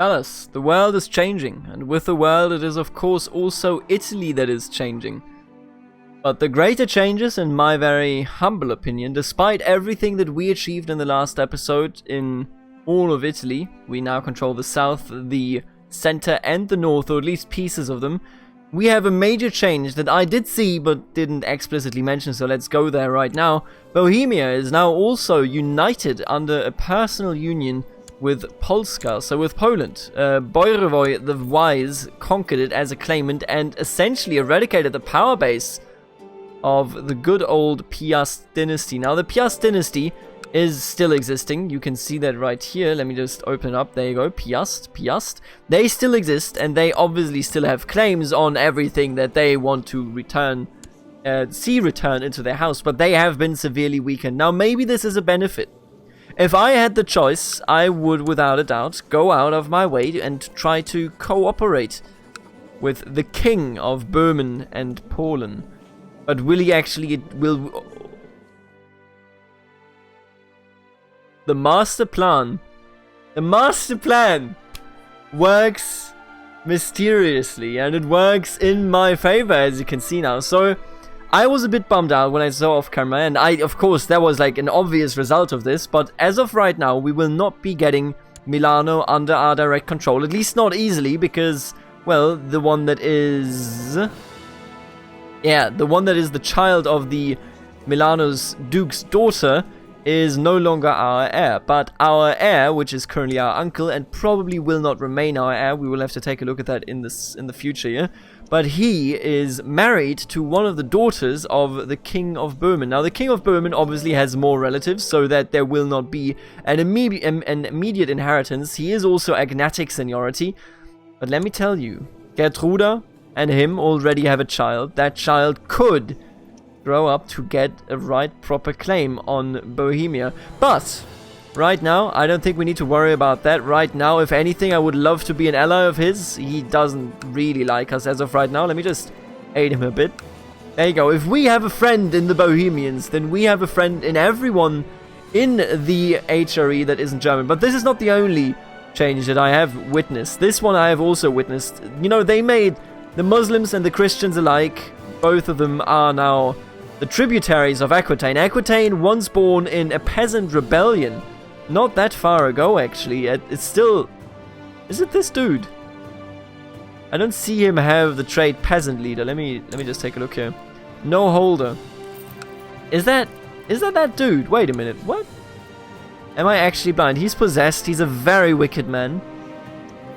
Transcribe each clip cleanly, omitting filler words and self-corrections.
Alas, the world is changing, and with the world it is of course also Italy that is changing. But the greater changes, in my very humble opinion, despite everything that we achieved in the last episode in all of Italy, we now control the south, the center and the north, or at least pieces of them. We have a major change that I did see but didn't explicitly mention, so let's go there right now. Bohemia is now also united under a personal union with Polska, so with Poland. Boyrevoj the Wise conquered it as a claimant and essentially eradicated the power base of the good old Piast dynasty. Now the Piast dynasty is still existing. You can see that right here. Let me just open it up. There you go. Piast. They still exist, and they obviously still have claims on everything that they want to return into their house, but they have been severely weakened. Now maybe this is a benefit. If I had the choice, I would without a doubt go out of my way and try to cooperate with the king of Böhmen and Poland. But will he actually... The master plan works mysteriously, and it works in my favor, as you can see now. So I was a bit bummed out when I saw off camera, and of course, there was like an obvious result of this, but as of right now, we will not be getting Milano under our direct control, at least not easily, because, well, the one that is the child of the Milano's duke's daughter is no longer our heir, but our heir, which is currently our uncle, and probably will not remain our heir, we will have to take a look at that in the future, yeah? But he is married to one of the daughters of the King of Böhmen. Now, the King of Böhmen obviously has more relatives, so that there will not be an immediate inheritance. He is also agnatic seniority, but let me tell you, Gertruda and him already have a child. That child could grow up to get a right proper claim on Bohemia. But right now, I don't think we need to worry about that. Right now, if anything, I would love to be an ally of his. He doesn't really like us as of right now. Let me just aid him a bit. There you go. If we have a friend in the Bohemians, then we have a friend in everyone in the HRE that isn't German. But this is not the only change that I have witnessed. This one I have also witnessed. You know, they made the Muslims and the Christians alike. Both of them are now the tributaries of Aquitaine. Aquitaine, once born in a peasant rebellion, not that far ago, actually. It's still... Is it this dude? I don't see him have the trait peasant leader. Let me just take a look here. No holder. Is that dude? Wait a minute. What? Am I actually blind? He's possessed. He's a very wicked man.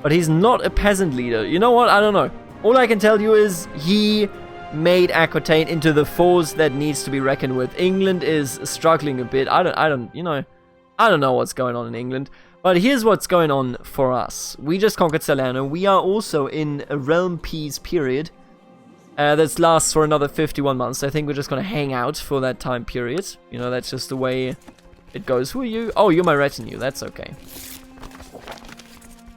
But he's not a peasant leader. You know what? I don't know. All I can tell you is he made Aquitaine into the force that needs to be reckoned with. England is struggling a bit. I don't know what's going on in England. But here's what's going on for us. We just conquered Salerno. We are also in a realm peace period that lasts for another 51 months. I think we're just going to hang out for that time period. You know, that's just the way it goes. Who are you? Oh, you're my retinue. That's okay.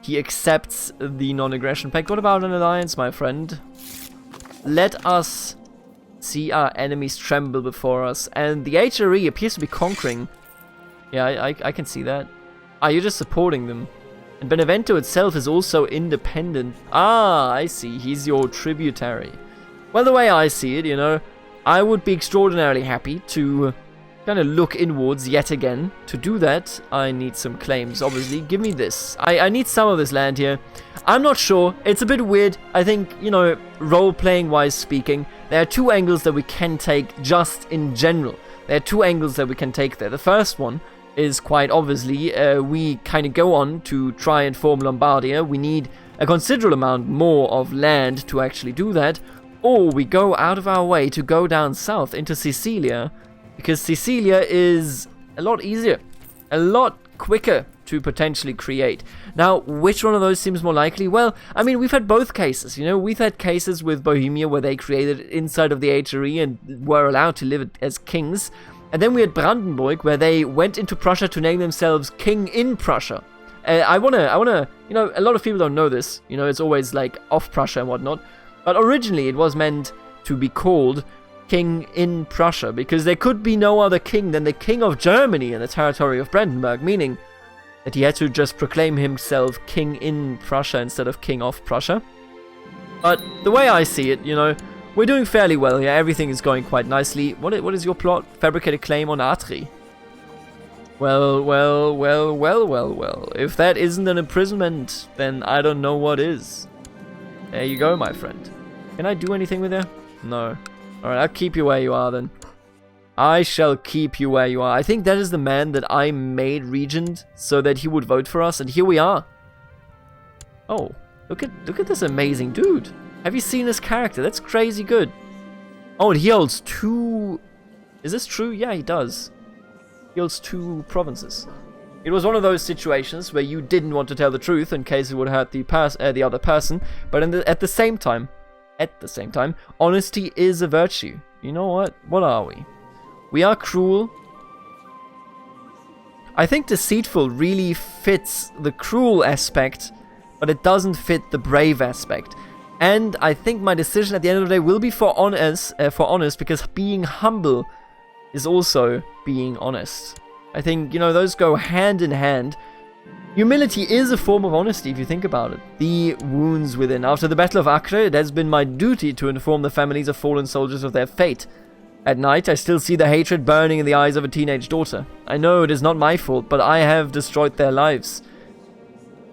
He accepts the non-aggression pact. What about an alliance, my friend? Let us see our enemies tremble before us. And the HRE appears to be conquering. Yeah, I can see that. Ah, you're just supporting them. And Benevento itself is also independent. Ah, I see. He's your tributary. Well, the way I see it, you know, I would be extraordinarily happy to kind of look inwards yet again. To do that, I need some claims, obviously. Give me this. I need some of this land here. I'm not sure. It's a bit weird. I think, you know, role-playing wise speaking, there are two angles that we can take just in general. There are two angles that we can take there. The first one is quite obviously, we kind of go on to try and form Lombardia. We need a considerable amount more of land to actually do that. Or we go out of our way to go down south into Sicilia, because Sicilia is a lot easier, a lot quicker to potentially create. Now, which one of those seems more likely? Well, I mean, we've had both cases, you know. We've had cases with Bohemia where they created inside of the HRE and were allowed to live as kings. And then we had Brandenburg where they went into Prussia to name themselves King in Prussia. I wanna, you know, a lot of people don't know this. You know, it's always like off Prussia and whatnot. But originally it was meant to be called King in Prussia, because there could be no other king than the King of Germany in the territory of Brandenburg, meaning that he had to just proclaim himself king in Prussia instead of king of Prussia. But the way I see it, you know, we're doing fairly well here. Everything is going quite nicely. What is your plot? Fabricate a claim on Atri. Well. If that isn't an imprisonment, then I don't know what is. There you go, my friend. Can I do anything with you? No. Alright, I'll keep you where you are then. I shall keep you where you are. I think that is the man that I made regent so that he would vote for us, and here we are. Oh, look at this amazing dude. Have you seen his character? That's crazy good. Oh, and he holds 2... Is this true? Yeah, he does. He holds 2 provinces. It was one of those situations where you didn't want to tell the truth in case it would hurt the other person, but at the same time, honesty is a virtue. You know what? What are we? We are cruel. I think deceitful really fits the cruel aspect, but it doesn't fit the brave aspect. And I think my decision at the end of the day will be for honest, because being humble is also being honest. I think, you know, those go hand in hand. Humility is a form of honesty if you think about it. The wounds within. After the Battle of Acre, it has been my duty to inform the families of fallen soldiers of their fate. At night, I still see the hatred burning in the eyes of a teenage daughter. I know it is not my fault, but I have destroyed their lives.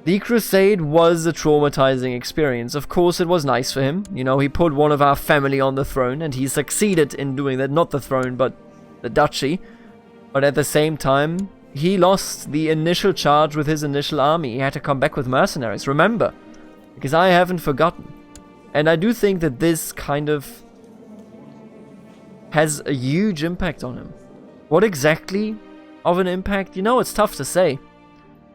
The Crusade was a traumatizing experience. Of course, it was nice for him. You know, he put one of our family on the throne, and he succeeded in doing that. Not the throne, but the duchy. But at the same time, he lost the initial charge with his initial army. He had to come back with mercenaries, remember? Because I haven't forgotten. And I do think that this kind of has a huge impact on him. What exactly of an impact? You know, it's tough to say.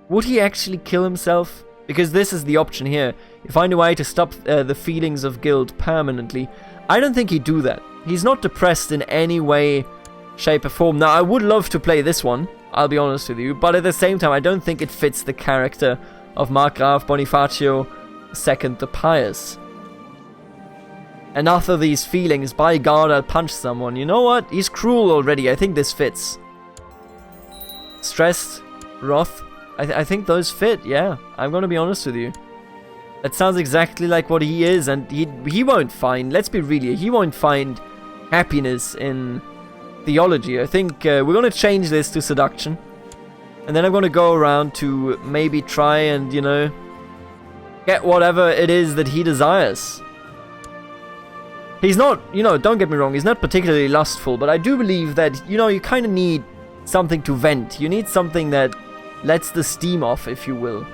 Would he actually kill himself? Because this is the option here. You find a way to stop the feelings of guilt permanently. I don't think he'd do that. He's not depressed in any way, shape or form. Now, I would love to play this one, I'll be honest with you, but at the same time, I don't think it fits the character of Markgraf Bonifacio II the Pious. Enough of these feelings, by God, I'll punch someone. You know what? He's cruel already. I think this fits. Stressed, wrath. I think those fit, yeah. I'm gonna be honest with you. That sounds exactly like what he is, and he won't find, let's be real, he won't find happiness in theology. I think we're gonna change this to seduction. And then I'm gonna go around to maybe try and, you know, get whatever it is that he desires. He's not, you know, don't get me wrong, he's not particularly lustful, but I do believe that, you know, you kind of need something to vent. You need something that lets the steam off, if you will.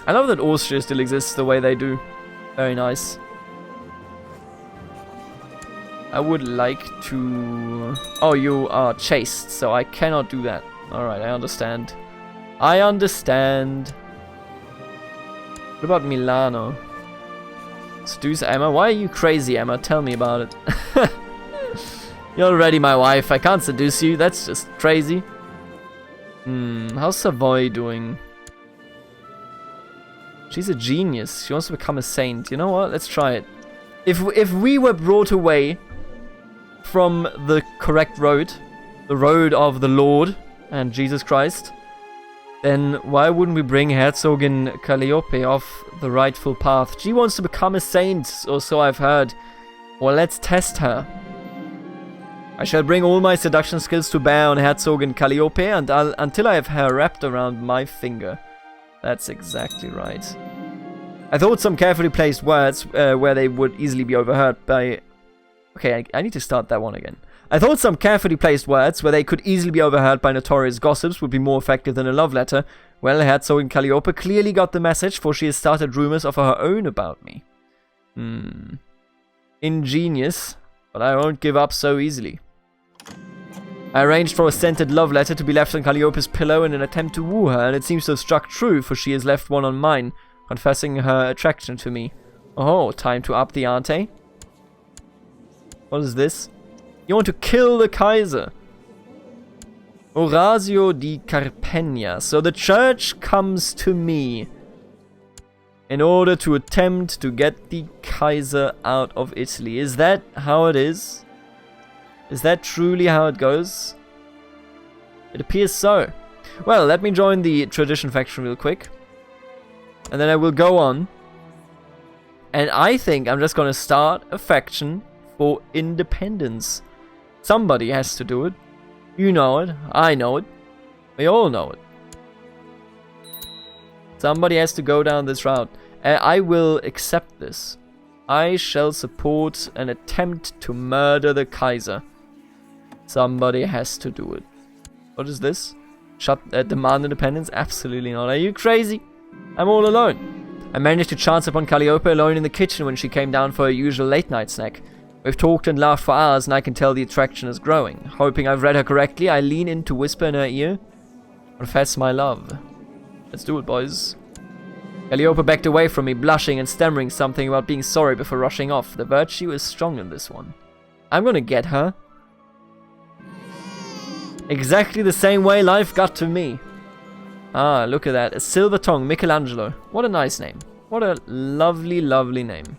I love that Austria still exists the way they do. Very nice. I would like to... Oh, you are chaste, so I cannot do that. Alright, I understand. I understand. What about Milano? Seduce Emma? Why are you crazy, Emma? Tell me about it. You're already my wife. I can't seduce you. That's just crazy. How's Savoy doing? She's a genius. She wants to become a saint. You know what? Let's try it. If we were brought away from the correct road, the road of the Lord and Jesus Christ, then why wouldn't we bring Herzogin Calliope off the rightful path? She wants to become a saint, or so I've heard. Well, let's test her. I shall bring all my seduction skills to bear on Herzogin Calliope until I have her wrapped around my finger. That's exactly right. I thought some carefully placed words where they would easily be overheard by... Okay, I need to start that one again. I thought some carefully placed words where they could easily be overheard by notorious gossips would be more effective than a love letter. Well, Herzogin Calliope clearly got the message, for she has started rumors of her own about me. Ingenious, but I won't give up so easily. I arranged for a scented love letter to be left on Calliope's pillow in an attempt to woo her, and it seems to have struck true, for she has left one on mine, confessing her attraction to me. Oh, time to up the ante. What is this? You want to kill the Kaiser. Orazio di Carpegna. So the church comes to me in order to attempt to get the Kaiser out of Italy. Is that how it is? Is that truly how it goes? It appears so. Well, let me join the tradition faction real quick. And then I will go on. And I think I'm just gonna start a faction for independence. Somebody has to do it. You know it. I know it. We all know it. Somebody has to go down this route. I will accept this. I shall support an attempt to murder the Kaiser. Somebody has to do it. What is this? Demand independence? Absolutely not. Are you crazy? I'm all alone. I managed to chance upon Calliope alone in the kitchen when she came down for her usual late-night snack. We've talked and laughed for hours, and I can tell the attraction is growing. Hoping I've read her correctly, I lean in to whisper in her ear, "Confess my love." Let's do it, boys. Calliope backed away from me, blushing and stammering something about being sorry before rushing off. The virtue is strong in this one. I'm gonna get her. Exactly the same way life got to me. Ah, look at that. A silver tongue, Michelangelo. What a nice name. What a lovely, lovely name.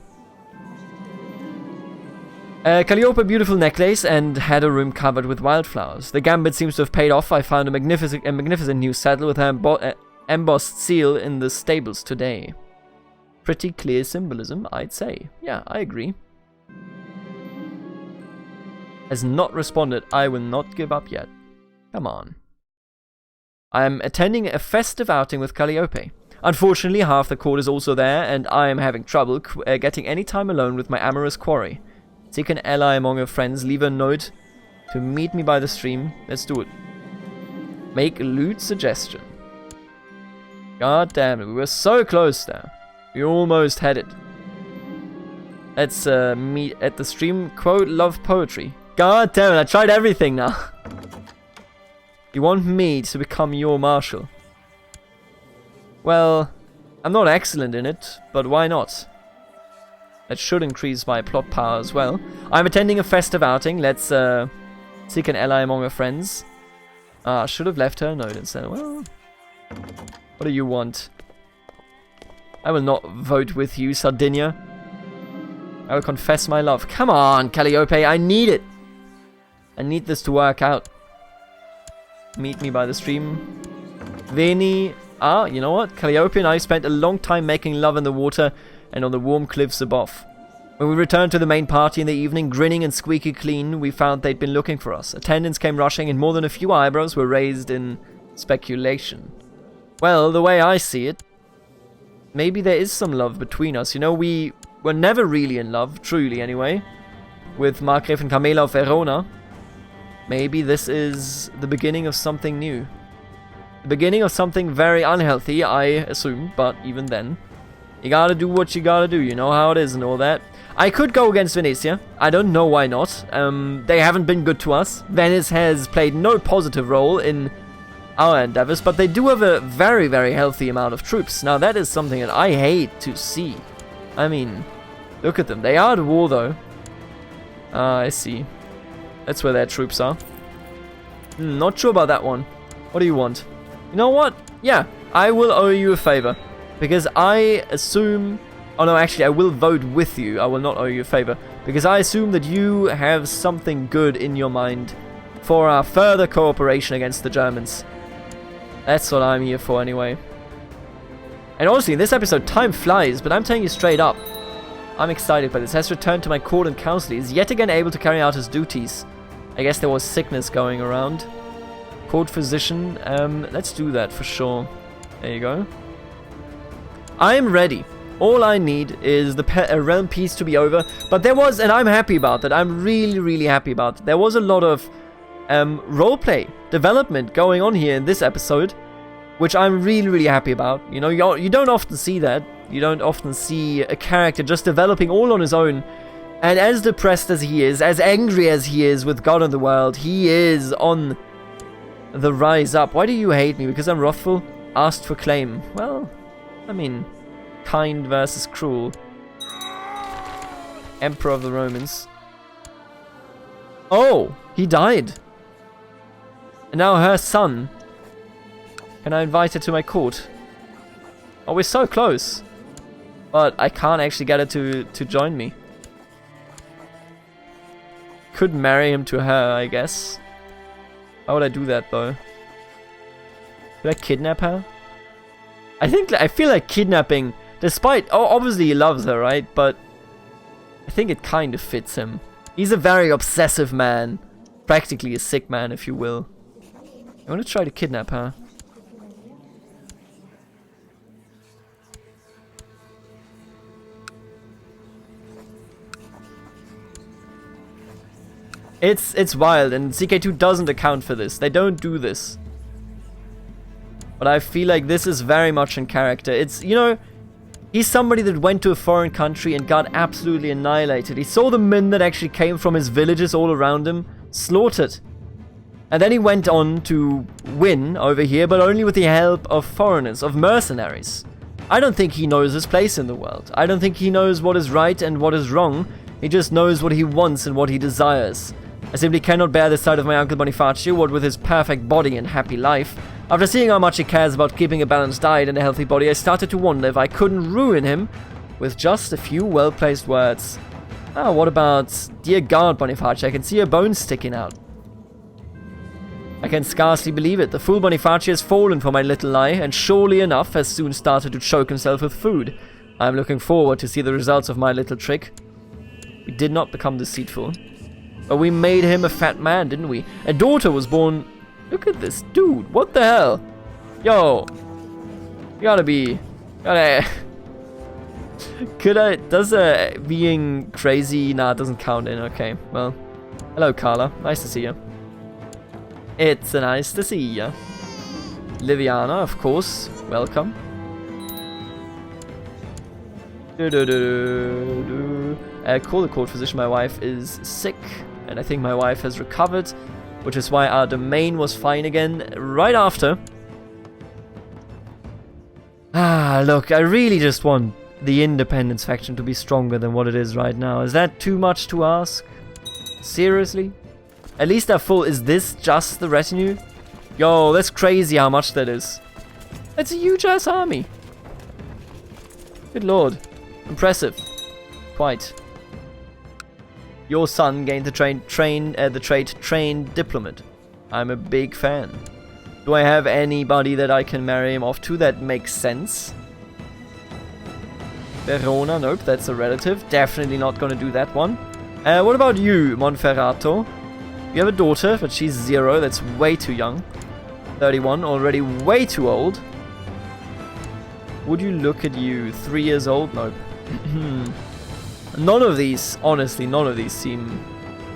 Calliope, beautiful necklace, and had a room covered with wildflowers. The gambit seems to have paid off. I found a magnificent new saddle with her embossed seal in the stables today. Pretty clear symbolism, I'd say. Yeah, I agree. Has not responded. I will not give up yet. Come on. I am attending a festive outing with Calliope. Unfortunately, half the court is also there, and I am having trouble getting any time alone with my amorous quarry. Seek an ally among her friends, leave a note to meet me by the stream. Let's do it. Make a lewd suggestion. God damn it, we were so close there. We almost had it. Let's meet at the stream. Quote, love poetry. God damn it, I tried everything now. You want me to become your marshal? Well, I'm not excellent in it, but why not? That should increase my plot power as well. I'm attending a festive outing. Let's seek an ally among her friends. I should have left her a note instead. Well, what do you want? I will not vote with you, Sardinia. I will confess my love. Come on, Calliope, I need it. I need this to work out. Meet me by the stream. Veni. Ah, you know what? Calliope and I spent a long time making love in the water and on the warm cliffs above. When we returned to the main party in the evening, grinning and squeaky clean, we found they'd been looking for us. Attendants came rushing, and more than a few eyebrows were raised in speculation. Well, the way I see it, maybe there is some love between us. You know, we were never really in love, truly anyway, with Margrave and Carmela of Verona. Maybe this is the beginning of something new. The beginning of something very unhealthy, I assume, but even then, you gotta do what you gotta do, you know how it is and all that. I could go against Venezia. I don't know why not. They haven't been good to us. Venice has played no positive role in our endeavors, but they do have a very, very healthy amount of troops. Now, that is something that I hate to see. I mean, look at them. They are at war, though. I see. That's where their troops are. Not sure about that one. What do you want? You know what? Yeah, I will owe you a favor. Because I assume... Oh no, actually, I will vote with you. I will not owe you a favor. Because I assume that you have something good in your mind for our further cooperation against the Germans. That's what I'm here for anyway. And honestly, in this episode, time flies, but I'm telling you straight up. I'm excited by this. Has returned to my court and council. He is yet again able to carry out his duties. I guess there was sickness going around. Court physician. Let's do that for sure. There you go. I am ready. All I need is the realm peace to be over. But there was, and I'm happy about that. I'm really, really happy about it. There was a lot of roleplay development going on here in this episode, which I'm really, really happy about. You know, you don't often see that. You don't often see a character just developing all on his own. And as depressed as he is, as angry as he is with God and the world, he is on the rise up. Why do you hate me? Because I'm wrathful? Asked for claim. Well, I mean, kind versus cruel. Emperor of the Romans. Oh, he died. And now her son. Can I invite her to my court? Oh, we're so close. But I can't actually get her to join me. Could marry him to her, I guess. How would I do that, though? Could I kidnap her? I feel like kidnapping, despite... Oh, obviously he loves her, right? But I think it kind of fits him. He's a very obsessive man. Practically a sick man, if you will. I want to try to kidnap her. It's wild, and CK2 doesn't account for this. They don't do this. But I feel like this is very much in character. It's, you know, he's somebody that went to a foreign country and got absolutely annihilated. He saw the men that actually came from his villages all around him slaughtered. And then he went on to win over here, but only with the help of foreigners, of mercenaries. I don't think he knows his place in the world. I don't think he knows what is right and what is wrong. He just knows what he wants and what he desires. I simply cannot bear the sight of my uncle Bonifacio, what with his perfect body and happy life. After seeing how much he cares about keeping a balanced diet and a healthy body, I started to wonder if I couldn't ruin him with just a few well-placed words. Ah, what about, dear God, Bonifacio, I can see your bones sticking out. I can scarcely believe it. The fool Bonifacio has fallen for my little lie, and surely enough has soon started to choke himself with food. I am looking forward to see the results of my little trick. We did not become deceitful. But we made him a fat man, didn't we? A daughter was born... Look at this dude. What the hell? Yo. You gotta be... Could I... Does being crazy... Nah, it doesn't count in. Okay, well. Hello, Carla. Nice to see you. It's nice to see ya. Liviana, of course. Welcome. Call the court physician. My wife is sick, and I think my wife has recovered, which is why our domain was fine again right after. Ah, look, I really just want the independence faction to be stronger than what it is right now. Is that too much to ask? Seriously? At least they're full. Is this just the retinue? Yo, that's crazy how much that is. That's a huge ass army. Good lord. Impressive. Quite. Your son gained the trait trained diplomat. I'm a big fan. Do I have anybody that I can marry him off to that makes sense? Verona, nope, that's a relative. Definitely not gonna do that one. What about you, Monferrato? You have a daughter, but she's 0. That's way too young. 31, already way too old. Would you look at you? 3 years old? Nope. None of these, honestly, none of these seem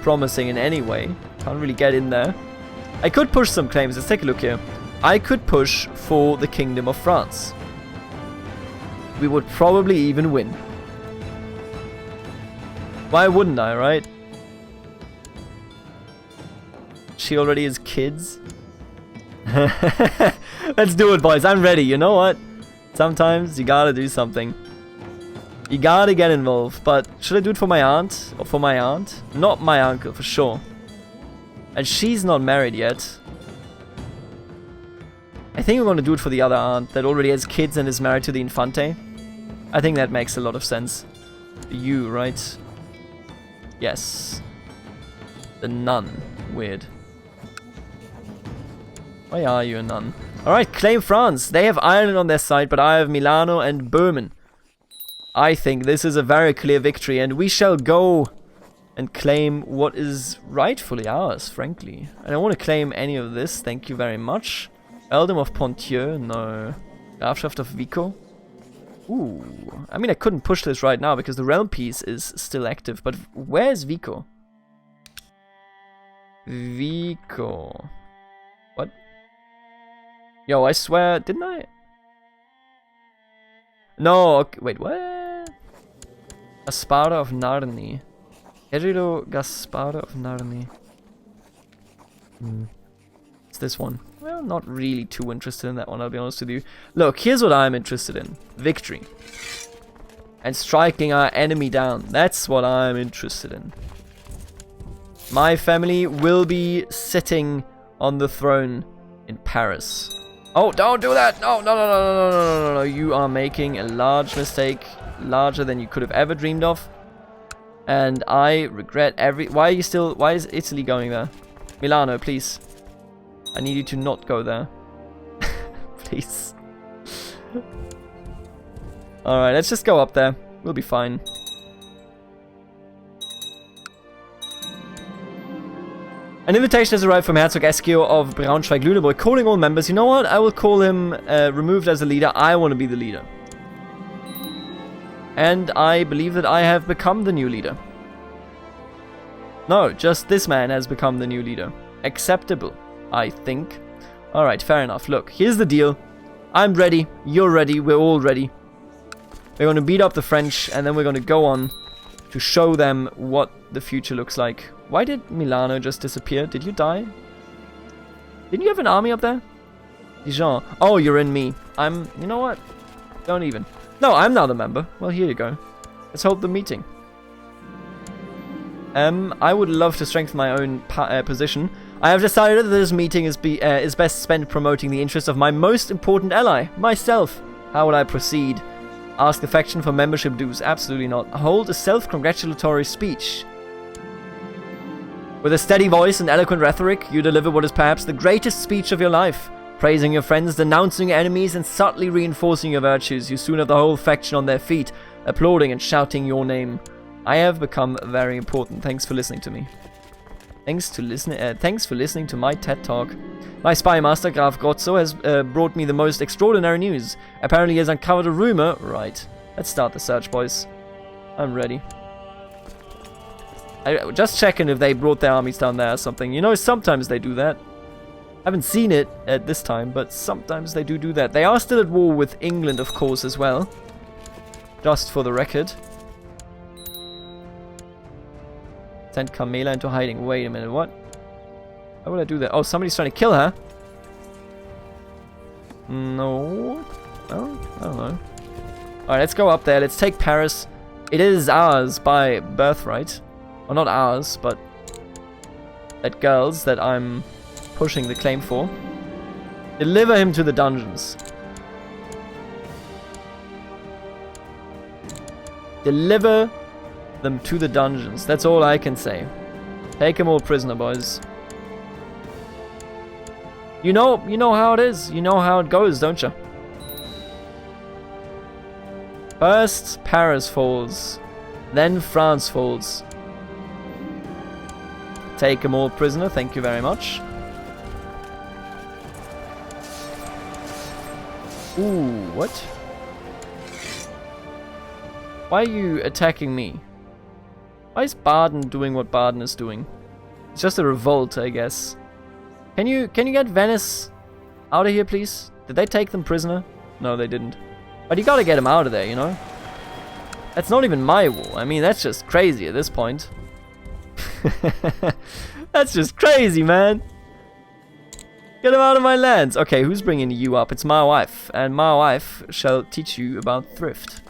promising in any way. Can't really get in there. I could push some claims. Let's take a look here. I could push for the Kingdom of France. We would probably even win. Why wouldn't I, right? She already has kids. Let's do it, boys. I'm ready. You know what? Sometimes you gotta do something. You gotta get involved. But should I do it for my aunt? Or for my aunt? Not my uncle, for sure. And she's not married yet. I think we're gonna do it for the other aunt that already has kids and is married to the Infante. I think that makes a lot of sense. You, right? Yes. The nun. Weird. Why are you a nun? Alright, claim France. They have Ireland on their side, but I have Milano and Böhmen. I think this is a very clear victory, and we shall go and claim what is rightfully ours, frankly. I don't want to claim any of this, thank you very much. Earldom of Ponthieu, no. Grafschaft of Vico. Ooh, I mean I couldn't push this right now because the realm piece is still active, but where's Vico? Vico. What? Yo, I swear, didn't I? No, okay, wait, what? Gasparda of Narni. Erido Gasparda of Narni. It's this one. Well, not really too interested in that one, I'll be honest with you. Look, here's what I'm interested in. Victory. And striking our enemy down. That's what I'm interested in. My family will be sitting on the throne in Paris. Oh, don't do that! No, no, no, no, no, no, no, no, no. You are making a large mistake. Larger than you could have ever dreamed of. And I regret every... Why is Italy going there? Milano, please. I need you to not go there. please. Alright, let's just go up there. We'll be fine. An invitation has arrived from Herzog Eskio of Braunschweig-Lüneburg, calling all members. You know what? I will call him removed as a leader. I want to be the leader. And I believe that I have become the new leader. No, just this man has become the new leader. Acceptable, I think. Alright, fair enough. Look, here's the deal. I'm ready. You're ready. We're all ready. We're going to beat up the French, and then we're going to go on to show them what the future looks like. Why did Milano just disappear? Did you die? Didn't you have an army up there? Dijon. Oh, you're in me. You know what? Don't even. No, I'm now the member. Well, here you go. Let's hold the meeting. I would love to strengthen my own position. I have decided that this meeting is best spent promoting the interests of my most important ally, myself. How will I proceed? Ask the faction for membership dues. Absolutely not. Hold a self-congratulatory speech. With a steady voice and eloquent rhetoric, you deliver what is perhaps the greatest speech of your life. Praising your friends, denouncing your enemies, and subtly reinforcing your virtues. You soon have the whole faction on their feet, applauding and shouting your name. I have become very important. Thanks for listening to me. Thanks for listening to my TED Talk. My spy master, Graf Grozzo, has brought me the most extraordinary news. Apparently he has uncovered a rumor. Right. Let's start the search, boys. I'm ready. Just checking if they brought their armies down there or something. You know, sometimes they do that. I haven't seen it at this time, but sometimes they do that. They are still at war with England, of course, as well. Just for the record. Send Carmela into hiding. Wait a minute, what? Why would I do that? Oh, somebody's trying to kill her. No. Oh, I don't know. Alright, let's go up there. Let's take Paris. It is ours by birthright. Well, not ours, but that girl's that I'm pushing the claim for. Deliver him to the dungeons. Deliver them to the dungeons. That's all I can say. Take them all prisoner, boys. You know how it is. You know how it goes, don't you? First, Paris falls. Then France falls. Take them all prisoner. Thank you very much. Ooh, what? Why are you attacking me? Why is Baden doing what Baden is doing? It's just a revolt, I guess. Can you get Venice out of here, please? Did they take them prisoner? No, they didn't. But you gotta get them out of there, you know? That's not even my war. I mean, that's just crazy at this point. That's just crazy, man. Get them out of my lands. Okay, who's bringing you up? It's my wife. And my wife shall teach you about thrift.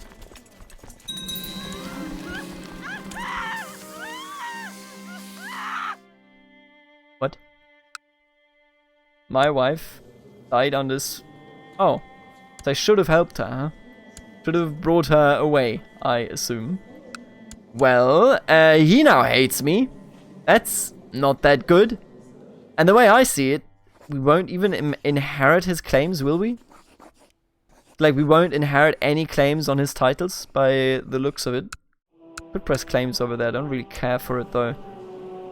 What? My wife died on this... Oh. So I should have helped her, huh? Should have brought her away, I assume. Well, he now hates me. That's not that good. And the way I see it, we won't even inherit his claims, will we? Like, we won't inherit any claims on his titles by the looks of it. Could press claims over there. Don't really care for it, though.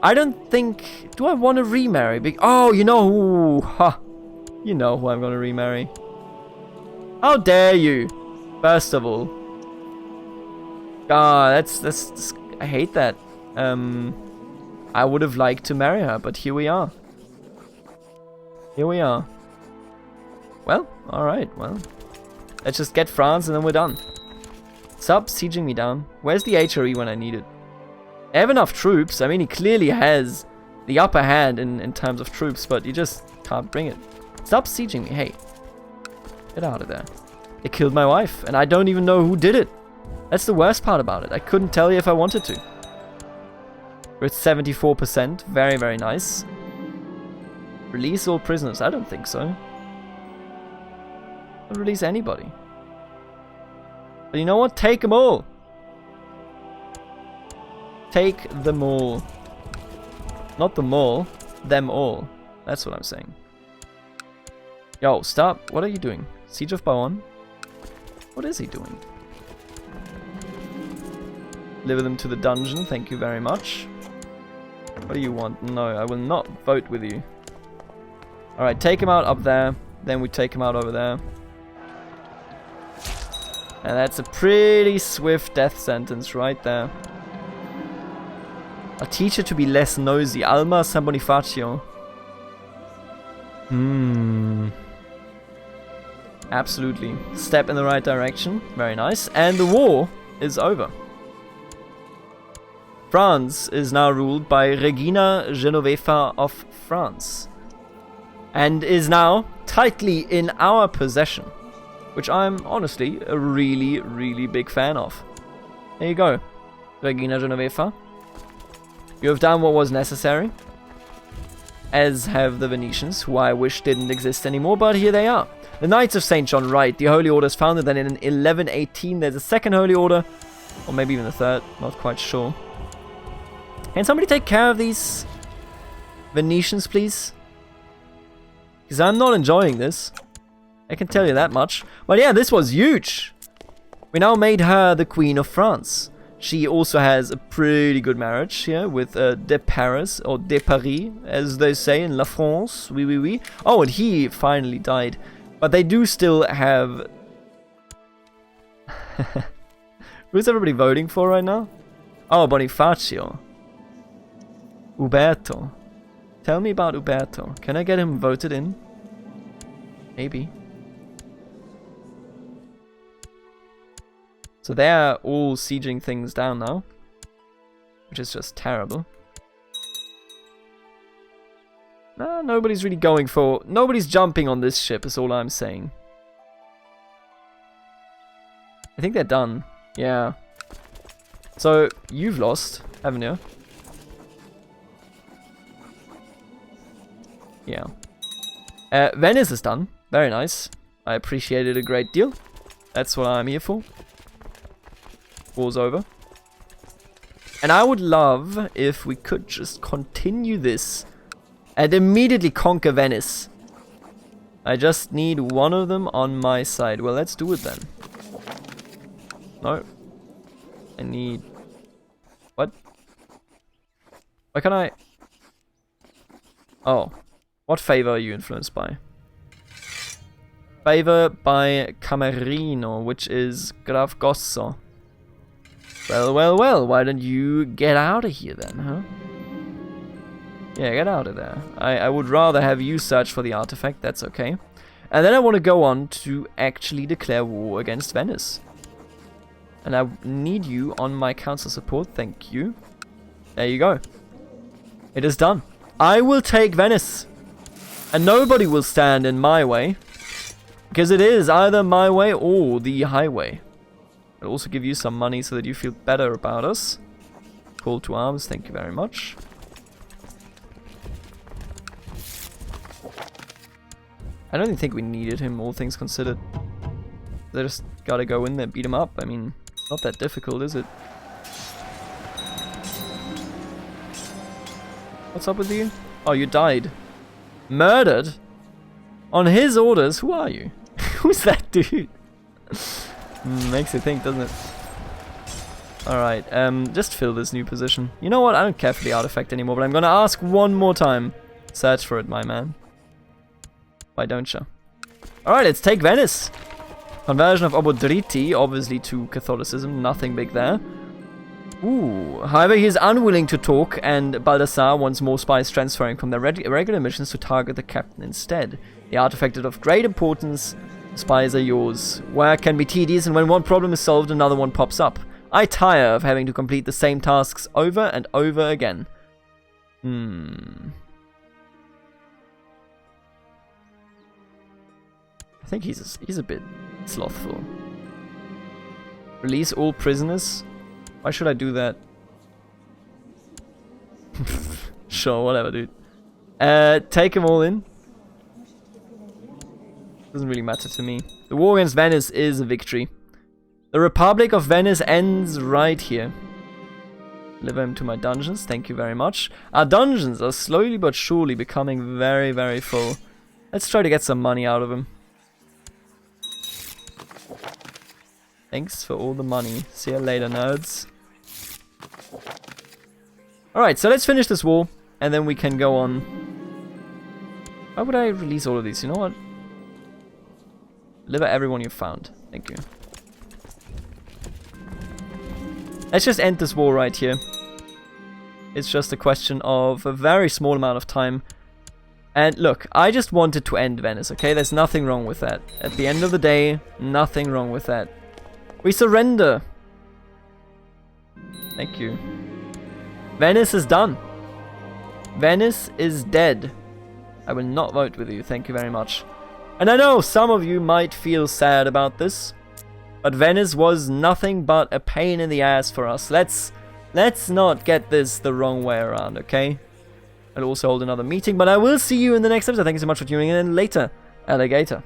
I don't think... Do I want to remarry? Oh, you know who... Ha! You know who I'm going to remarry. How dare you? First of all. God, that's... I hate that. I would have liked to marry her, but here we are. Here we are. Well, alright, well. Let's just get France and then we're done. Stop sieging me down. Where's the HRE when I need it? I have enough troops. I mean, he clearly has the upper hand in terms of troops, but you just can't bring it. Stop sieging me. Hey, get out of there. They killed my wife, and I don't even know who did it. That's the worst part about it. I couldn't tell you if I wanted to. We're at 74%. Very, very nice. Release all prisoners. I don't think so. Don't release anybody. But you know what? Take them all. Take them all. Not them all. Them all. That's what I'm saying. Yo, stop. What are you doing? Siege of Bayonne? What is he doing? Deliver them to the dungeon. Thank you very much. What do you want? No, I will not vote with you. Alright, take him out up there. Then we take him out over there. And that's a pretty swift death sentence right there. I'll teach her to be less nosy. Alma San Bonifacio. Absolutely. Step in the right direction. Very nice. And the war is over. France is now ruled by Regina Genoveva of France. And is now tightly in our possession. Which I'm honestly a really, really big fan of. There you go, Regina Genoveva. You have done what was necessary. As have the Venetians, who I wish didn't exist anymore, but here they are. The Knights of St. John Wright. The Holy Order is founded then in 1118. There's a second Holy Order. Or maybe even a third. Not quite sure. Can somebody take care of these Venetians, please? Because I'm not enjoying this. I can tell you that much. But yeah, this was huge. We now made her the Queen of France. She also has a pretty good marriage here with de Paris, or de Paris, as they say in La France. Oui, oui, oui. Oh, and he finally died. But they do still have... Who's everybody voting for right now? Oh, Bonifacio. Uberto. Tell me about Uberto. Can I get him voted in? Maybe. So they're all sieging things down now. Which is just terrible. Nobody's really going for... Nobody's jumping on this ship is all I'm saying. I think they're done. Yeah. So, you've lost, haven't you? Yeah. Venice is done. Very nice. I appreciate it a great deal. That's what I'm here for. War's over. And I would love if we could just continue this and immediately conquer Venice. I just need one of them on my side. Well, let's do it then. No. I need... What? Why can't I... Oh. What favor are you influenced by? Favor by Camerino, which is Graf Gosso. Well, well, well, why don't you get out of here then, huh? Yeah, get out of there. I would rather have you search for the artifact, that's okay. And then I want to go on to actually declare war against Venice. And I need you on my council support, thank you. There you go. It is done. I will take Venice. And nobody will stand in my way. Because it is either my way or the highway. I'll also give you some money so that you feel better about us. Call to arms, thank you very much. I don't even think we needed him, all things considered. They just gotta go in there, beat him up. I mean, not that difficult, is it? What's up with you? Oh, you died. Murdered? On his orders? Who are you? Who's that dude? Makes you think, doesn't it? Alright, just fill this new position. You know what? I don't care for the artifact anymore, but I'm gonna ask one more time. Search for it, my man. Why don't you? Alright, let's take Venice. Conversion of Obodriti, obviously to Catholicism. Nothing big there. Ooh. However, he is unwilling to talk, and Baldassar wants more spies transferring from their regular missions to target the captain instead. The artifact is of great importance. Spies are yours. Work can be tedious, and when one problem is solved, another one pops up. I tire of having to complete the same tasks over and over again. I think he's a bit slothful. Release all prisoners. Why should I do that? Sure, whatever, dude. Take them all in. Doesn't really matter to me. The war against Venice is a victory. The Republic of Venice ends right here. Deliver him to my dungeons, thank you very much. Our dungeons are slowly but surely becoming very, very full. Let's try to get some money out of him. Thanks for all the money. See you later, nerds. Alright, so let's finish this war, and then we can go on. Why would I release all of these? You know what? Deliver everyone you found. Thank you. Let's just end this war right here. It's just a question of a very small amount of time. And look, I just wanted to end Venice, okay? There's nothing wrong with that. At the end of the day, nothing wrong with that. We surrender. Thank you. Venice is done. Venice is dead. I will not vote with you, thank you very much. And I know some of you might feel sad about this, but Venice was nothing but a pain in the ass for us. Let's not get this the wrong way around, okay? I'll also hold another meeting, but I will see you in the next episode. Thank you so much for tuning in, and later, alligator.